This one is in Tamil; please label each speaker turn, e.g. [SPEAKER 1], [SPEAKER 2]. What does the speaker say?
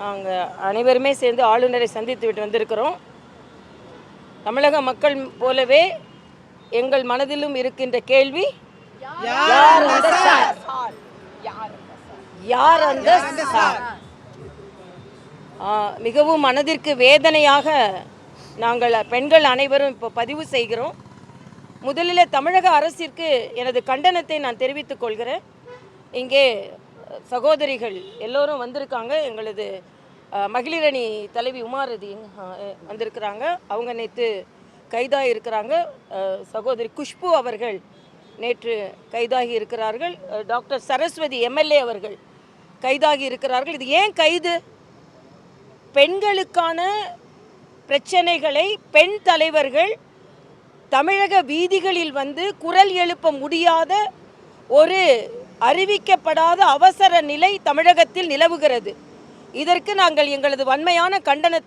[SPEAKER 1] நாங்கள் அனைவருமே சேர்ந்து ஆளுநரை சந்தித்து விட்டு வந்திருக்கிறோம். தமிழக மக்கள் போலவே எங்கள் மனதிலும் இருக்கின்ற கேள்வி, யார் அந்த சார்? யார் அந்த சார்? மிகவும் மனதிற்கு வேதனையாக நாங்கள் பெண்கள் அனைவரும் இப்போ பதிவு செய்கிறோம். முதலில் தமிழக அரசிற்கு எனது கண்டனத்தை நான் தெரிவித்துக் கொள்கிறேன். இங்கே சகோதரிகள் எல்லோரும் வந்திருக்காங்க. எங்களது மகளிரணி தலைவி உமாரதி வந்திருக்கிறாங்க. அவங்க நேற்று கைதாகி இருக்கிறாங்க. சகோதரி குஷ்பு அவர்கள் நேற்று கைதாகி இருக்கிறார்கள். டாக்டர் சரஸ்வதி எம்எல்ஏ அவர்கள் கைதாகி இருக்கிறார்கள். இது ஏன் கைது? பெண்களுக்கான பிரச்சனைகளை பெண் தலைவர்கள் தமிழக வீதிகளில் வந்து குரல் எழுப்ப முடியாத ஒரு அறிவிக்கப்படாத அவசர நிலை தமிழகத்தில் நிலவுகிறது. இதற்கு நாங்கள் எங்களது வன்மையான கண்டனத்தை